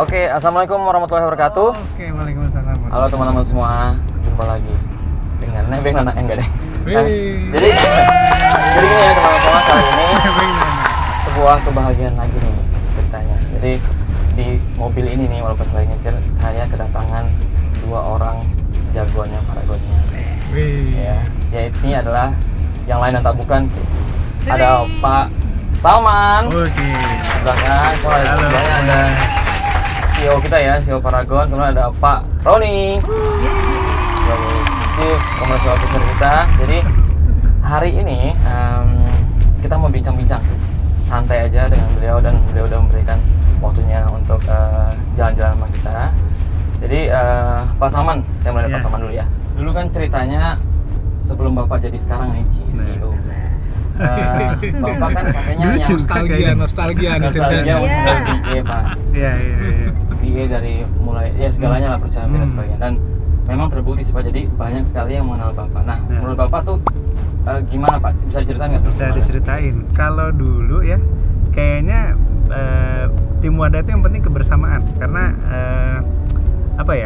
Oke, assalamualaikum warahmatullahi wabarakatuh. Oke, waalaikumsalam. Halo teman-teman semua, jumpa lagi dengan Nebeng anak enggak deh. Nah, Wih. jadi gini ya teman-teman semua, kali ini sebuah kebahagiaan lagi nih ceritanya. Jadi di mobil ini nih, walaupun saya nyetir, saya kedatangan dua orang jagoannya Paragonnya. Ya, yaitu ini adalah yang lain dan tak bukan. Ada Pak Salman. Oke. Sebelahnya, sebelahnya ada CEO kita ya, CEO Paragon. Kemudian ada Pak Roni sebagai Chief Commercial Officer kita. Jadi hari ini kita mau bincang-bincang santai aja dengan beliau, dan beliau udah memberikan waktunya untuk jalan-jalan sama kita. Jadi Pak Salman, saya mulai dari Pak Salman dulu ya. Dulu kan ceritanya sebelum Bapak jadi sekarang nih CEO. Bapak kan katanya yang nostalgia nih nostalgia ceritanya. untuk BA Pak. Iya. BA dari mulai ya segalanya lah, percaya dan sebagainya, dan memang terbukti sih Pak. Jadi banyak sekali yang mengenal Bapak. Nah, menurut Bapak tuh gimana Pak? Bisa diceritain nggak? Bisa diceritain. Kalau dulu ya, kayaknya tim Wadah itu yang penting kebersamaan, karena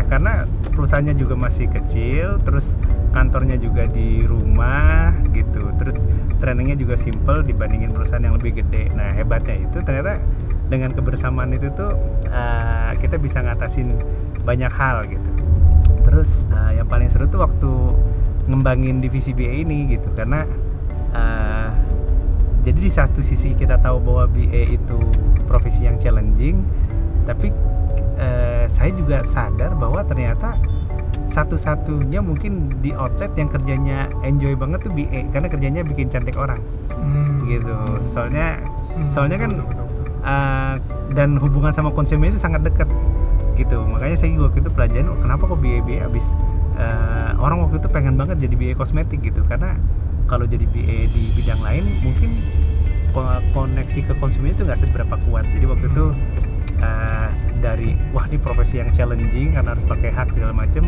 karena perusahaannya juga masih kecil, terus kantornya juga di rumah gitu, terus trainingnya juga simple dibandingin perusahaan yang lebih gede. Nah, hebatnya itu ternyata dengan kebersamaan itu tuh kita bisa ngatasin banyak hal gitu. Terus yang paling seru tuh waktu ngembangin divisi BA ini gitu, karena jadi di satu sisi kita tahu bahwa BA itu profesi yang challenging, tapi saya juga sadar bahwa ternyata satu-satunya mungkin di outlet yang kerjanya enjoy banget tuh BA, karena kerjanya bikin cantik orang gitu. Soalnya kan betul. Dan hubungan sama konsumen itu sangat dekat gitu. Makanya saya waktu itu pelajarin kenapa kok BA abis orang waktu itu pengen banget jadi BA kosmetik gitu, karena kalau jadi BA di bidang lain mungkin koneksi ke konsumen itu nggak seberapa kuat. Jadi waktu itu dari ini profesi yang challenging karena harus pakai hak segala macem,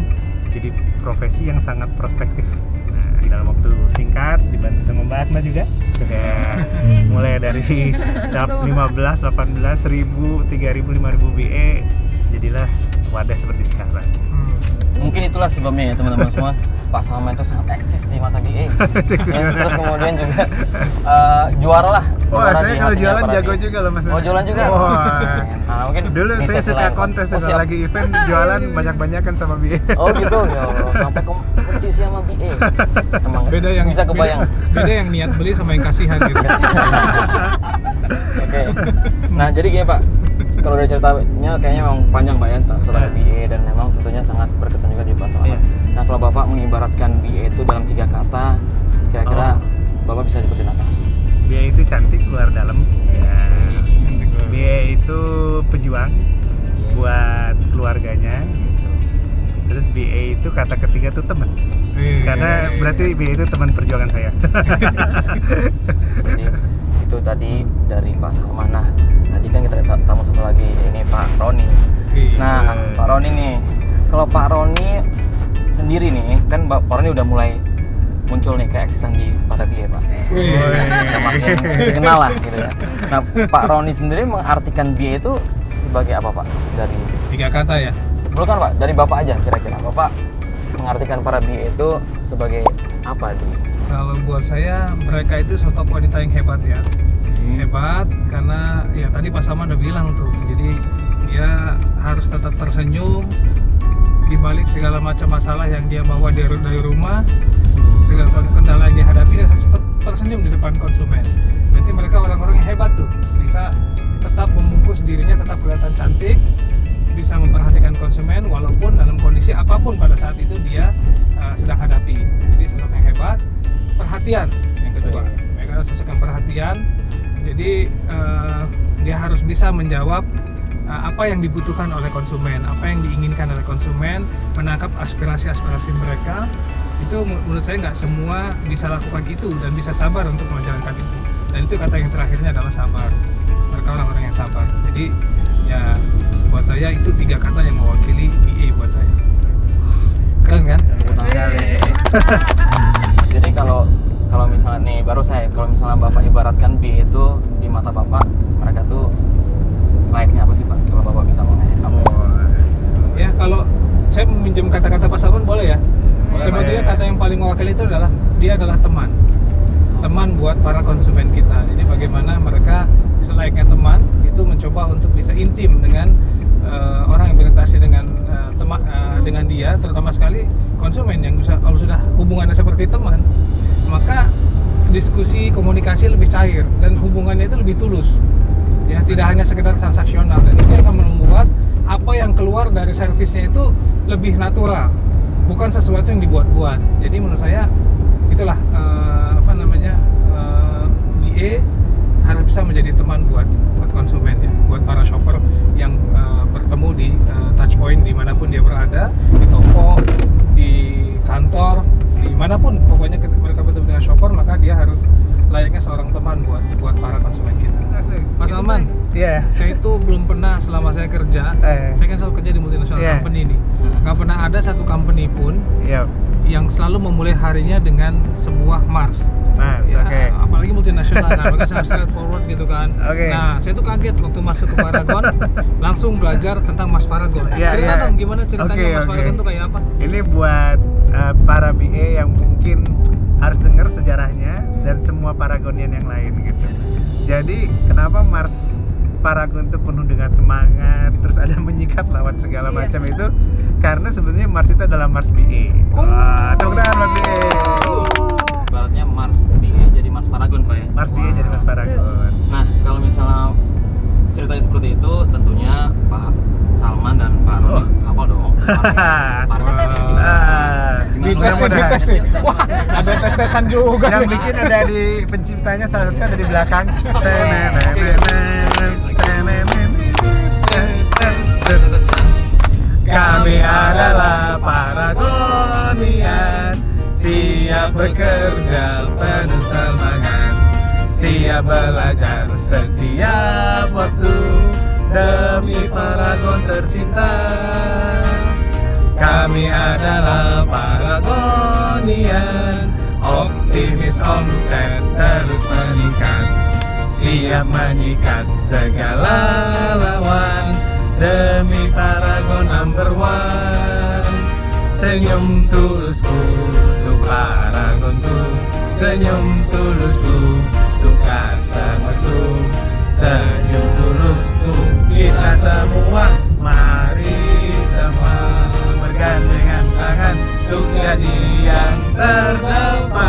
jadi profesi yang sangat prospektif. Nah, dalam waktu singkat dibantu sama Mbak Atma juga sudah mulai dari 15, 18, 1000, 3000, 5000 BA, jadilah Wadah seperti sekarang. Mungkin itulah sebabnya ya teman-teman semua, Pak Salman itu sangat eksis di mata BA. Terus kemudian juga juara lah. Wah, saya kalau jualan jago juga loh Mas. Oh, jualan juga? Nah, mungkin dulu saya suka kontes tuh kalau lagi event jualan banyak-banyakan sama BA. Oh gitu, ya Allah, sampai kompetisi sama BA. Emang beda yang bisa kebayang. Beda yang niat beli sama yang kasihan gitu. Oke. Nah, jadi gini Pak, kalau dari ceritanya kayaknya memang panjang Pak ya tentang BA, dan memang tentunya sangat berkesan juga di Pak Salman. Nah, kalau Bapak mengibaratkan BA itu dalam 3 kata, kira-kira Bapak bisa sebutin apa? BA itu cantik luar dalam. BA itu pejuang buat keluargnya gitu. Terus BA itu kata ketiga tuh teman. Karena berarti BA itu teman perjuangan saya. Jadi itu tadi dari Pak Salman. Nah, tadi kan kita ada tamu satu lagi, ini Pak Roni. Nah, Pak Roni nih, kalau Pak Roni sendiri nih, kan Pak Roni udah mulai muncul nih keeksisan di para BA Pak. Udah makin dikenal lah gitu ya. Nah, Pak Roni sendiri mengartikan BA itu sebagai apa Pak? Dari 3 kata ya? bukan Pak, dari Bapak aja kira-kira. Bapak mengartikan para BA itu sebagai apa di? Kalau buat saya, mereka itu sosok wanita yang hebat ya. Hebat karena ya tadi Pak Salman udah bilang tuh, jadi dia harus tetap tersenyum di balik segala macam masalah yang dia bawa dari rumah, segala kendala yang dihadapi, dia harus tetap tersenyum di depan konsumen. Berarti mereka orang-orang yang hebat tuh, bisa tetap membungkus dirinya, tetap kelihatan cantik, bisa memperhatikan konsumen walaupun dalam kondisi apapun pada saat itu dia sedang hadapi. Jadi sosok yang hebat, perhatian yang kedua. Mereka sosok yang perhatian, jadi dia harus bisa menjawab apa yang dibutuhkan oleh konsumen, apa yang diinginkan oleh konsumen, menangkap aspirasi-aspirasi mereka. Itu menurut saya nggak semua bisa lakukan itu dan bisa sabar untuk menjalankan itu. Dan itu kata yang terakhirnya adalah sabar. Mereka orang-orang yang sabar. Jadi ya buat saya itu 3 kata yang mewakili BA buat saya. Keren kan? Jadi kalau misalnya nih baru saya, kalau misalnya Bapak ibaratkan BA itu di mata Bapak, mereka tuh layaknya apa sih Pak? Kalau Bapak bisa ngomong. Ya, kalau saya meminjam kata-kata Pak Salman boleh ya? Boleh, Sebetulnya Pak. kata yang paling mewakili itu adalah dia adalah teman. Teman buat para konsumen kita. Jadi bagaimana mereka selayaknya teman itu mencoba untuk bisa intim dengan orang yang berinteraksi dengan dengan dia, terutama sekali konsumen yang kalau sudah hubungannya seperti teman, maka diskusi komunikasi lebih cair dan hubungannya itu lebih tulus. Ya, tidak hanya sekedar transaksional, dan itu akan membuat apa yang keluar dari servisnya itu lebih natural, bukan sesuatu yang dibuat-buat. Jadi menurut saya itulah BA harus bisa menjadi teman buat konsumen ya, buat para shopper yang bertemu di touchpoint dimanapun dia berada, di toko, di kantor, dimanapun pokoknya mereka bertemu dengan shopper, maka dia harus layaknya seorang teman buat para konsumen kita. Mas Salman, Iya. saya itu belum pernah selama saya kerja, saya kan selalu kerja di multinational Yeah. company nih, nggak pernah ada satu company pun Iya. yang selalu memulai harinya dengan sebuah Mars. Mas, Ya, oke. apalagi multinasional kan, mereka sangat straightforward gitu kan. Oke. Nah, saya tuh kaget waktu masuk ke Paragon, langsung belajar tentang Mas Paragon. Iya, Cerita iya. dong gimana ceritanya Oke, Mas oke. Paragon tuh kayak apa? Ini buat para BA yang mungkin harus dengar sejarahnya dan semua Paragonian yang lain gitu. Jadi kenapa Mars Paragon itu penuh dengan semangat, terus ada menyikat lawan segala macam itu karena sebenarnya Mars itu adalah Mars BA. Wah, tepuk tangan buat BA. Ibaratnya Mars BA jadi Mars Paragon Pak ya. Mars BA jadi Mars Paragon. Nah, kalau misalnya ceritanya seperti itu, tentunya Pak Salman dan Pak Roni hafal dong. Dites. Wah, ada tes-tesan juga. Yang nih. bikin ada di penciptanya, salah satunya ada di belakang. Kami adalah Paragonian, siap bekerja penuh semangat, siap belajar setiap waktu demi Paragon tercinta. Kami adalah Paragonian, optimis omset terus meningkat, siap menyikat segala lawan demi Paragon number one. Senyum tulusku untuk Paragonku, senyum tulusku untuk customerku, senyum tulusku kita semua. Mari semua bergandengan tangan untuk jadi yang terdepan.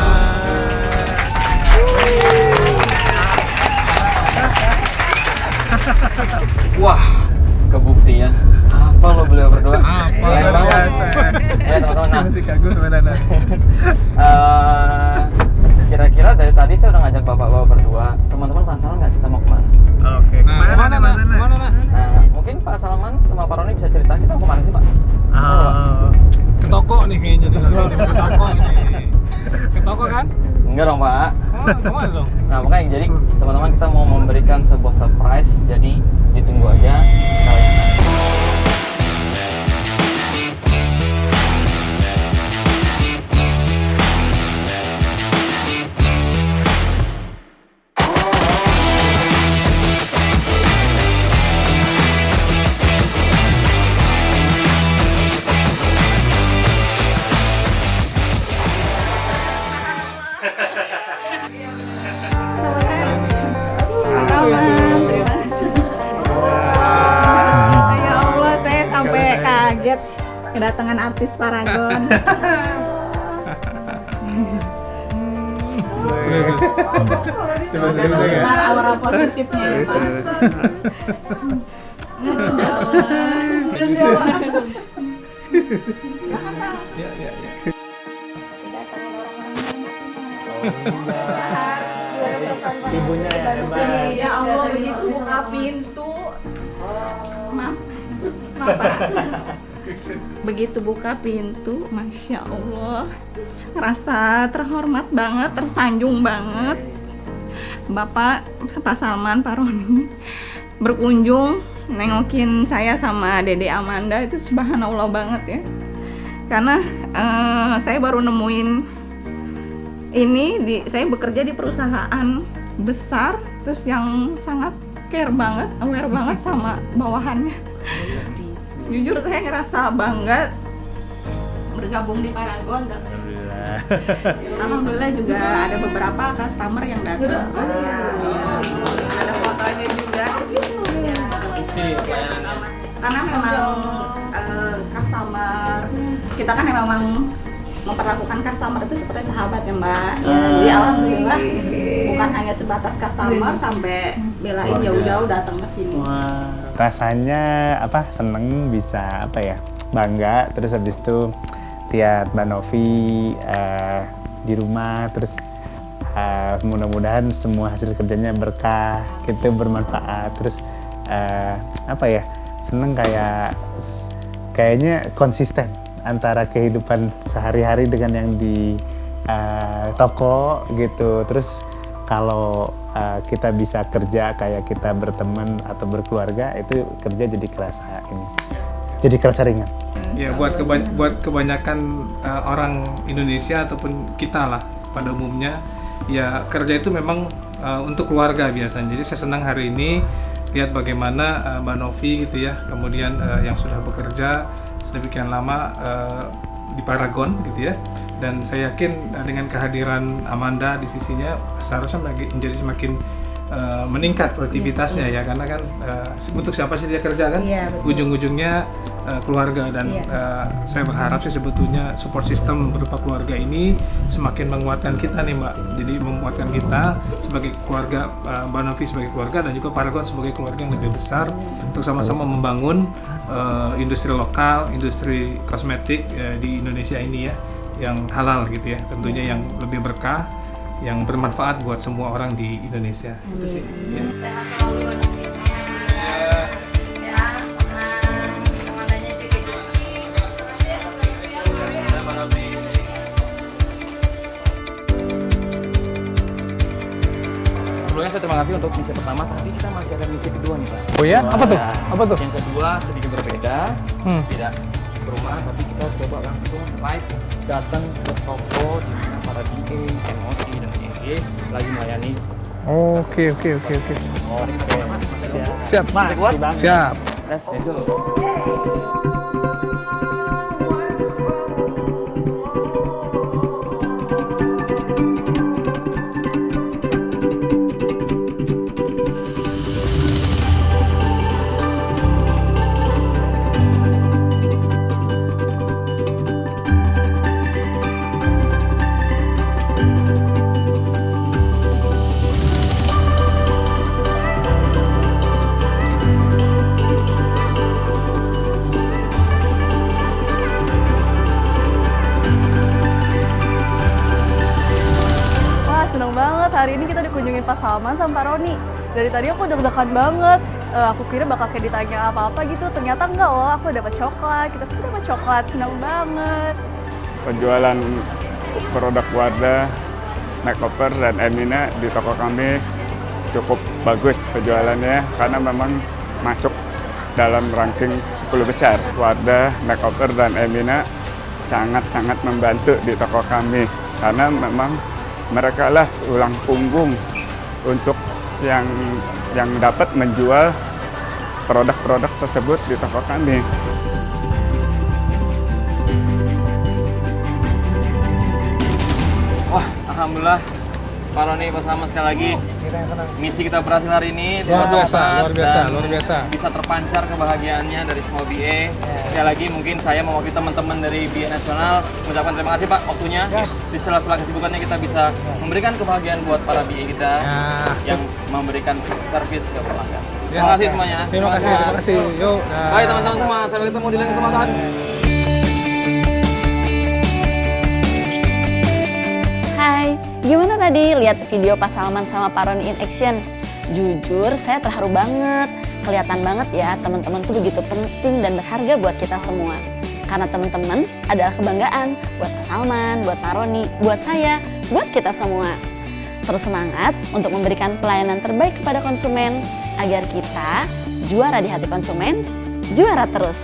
Wah, kebukti ya. Apa lo beliau berdua? Apa? Keren Luar banget. biasa. Ya teman-teman. Nah, Masih kagum sama Nana. kira-kira dari tadi saya udah ngajak bapak-bapak berdua. Teman-teman penasaran nggak kita mau kemana? Oke, Nah, kemana Mas nak? Kemana nak? Nah, mungkin Pak Salman sama Pak Roni bisa cerita kita mau kemana sih Pak? Oh, Ke toko nih kayaknya nih. Ke toko nih. Ke toko kan? Enggak dong Pak. Oh, kemana dong? Nah makanya jadi teman-teman kita mau memberikan sebuah surprise, jadi ditunggu aja kalian. Ya Allah, saya sampai kaget kedatangan artis Paragon. Coba ya. Aura positifnya ya, Mas. Ya, ya, ya. Ibunya ya hebat. Ya Allah, begitu buka pintu. Maaf, maaf Pak. Begitu buka pintu, Masya Allah, rasa terhormat banget, tersanjung banget. Bapak, Pak Salman, Pak Roni berkunjung, nengokin saya sama Dede Amanda, itu subhanallah banget ya. Karena saya baru nemuin ini, saya bekerja di perusahaan besar, terus yang sangat care banget, aware banget sama bawahannya. Jujur saya ngerasa bangga bergabung di Paragon. Alhamdulillah juga ada beberapa customer yang datang. Ada fotonya juga. Karena memang customer kita kan memang memperlakukan customer itu seperti sahabat ya Mbak. Jadi alhamdulillah bukan hanya sebatas customer sampai belain jauh-jauh datang ke sini. Rasanya seneng bisa bangga, terus habis itu lihat Mbak Novi di rumah, terus mudah-mudahan semua hasil kerjanya berkah, gitu bermanfaat, terus seneng kayaknya konsisten antara kehidupan sehari-hari dengan yang di toko gitu. Terus kalau kita bisa kerja kayak kita berteman atau berkeluarga, itu kerja jadi kerasa ringan. Ya buat kebanyakan orang Indonesia ataupun kita lah pada umumnya, ya kerja itu memang untuk keluarga biasanya. Jadi saya senang hari ini lihat bagaimana Mbak Novi gitu ya, kemudian yang sudah bekerja sedemikian lama di Paragon gitu ya. Dan saya yakin dengan kehadiran Amanda di sisinya seharusnya menjadi semakin meningkat produktivitasnya ya, karena kan untuk siapa sih dia kerja kan? Iya, Ujung-ujungnya keluarga, dan saya berharap sih sebetulnya support system berupa keluarga ini semakin menguatkan kita nih Mbak. Jadi menguatkan kita sebagai keluarga, Mbak Novi sebagai keluarga dan juga Paragon sebagai keluarga yang lebih besar untuk sama-sama membangun industri lokal, industri kosmetik di Indonesia ini ya, yang halal gitu ya, tentunya yang lebih berkah, yang bermanfaat buat semua orang di Indonesia. Itu sih. Ya. Sehat selalu Novinya. Ya, Amandanya juga. Sebelumnya saya terima kasih untuk misi pertama, tapi kita masih ada misi kedua nih Pak. Oh ya? Apa tuh? Apa tuh? Yang kedua sedikit berbeda, tidak berumah, tapi kita coba langsung live datang ke toko di mana para DA, MOC dan EG lagi melayani. Oke. Siap. Siap. Let's go. Seneng banget, hari ini kita dikunjungin Pak Salman sama Pak Roni. Dari tadi aku deg-degan banget, aku kira bakal kayak ditanya apa-apa gitu, ternyata enggak loh, aku dapat coklat, kita semua dapat coklat, seneng banget. Penjualan produk Wardah, Makeover dan Emina di toko kami cukup bagus penjualannya, karena memang masuk dalam ranking 10 besar. Wardah, Makeover dan Emina sangat-sangat membantu di toko kami, karena memang mereka lah tulang punggung untuk yang dapat menjual produk-produk tersebut di toko kami. Wah, alhamdulillah Pak Roni, Pak Salman sekali lagi. Misi kita berhasil hari ini. Luar biasa. Bisa terpancar kebahagiaannya dari semua BA. Sekali lagi mungkin saya mewakili teman-teman dari BA Nasional mengucapkan terima kasih Pak waktunya. Di sela-sela kesibukannya kita bisa memberikan kebahagiaan buat para BA kita yang memberikan servis ke pelanggan. Terima kasih semuanya. Terima kasih. Yuk. Baik teman-teman semua, sampai ketemu di lain kesempatan. Hai, gimana tadi lihat video Pak Salman sama Pak Roni in action? Jujur, saya terharu banget. Kelihatan banget ya, teman-teman tuh begitu penting dan berharga buat kita semua. Karena teman-teman adalah kebanggaan buat Pak Salman, buat Pak Roni, buat saya, buat kita semua. Terus semangat untuk memberikan pelayanan terbaik kepada konsumen agar kita juara di hati konsumen, juara terus.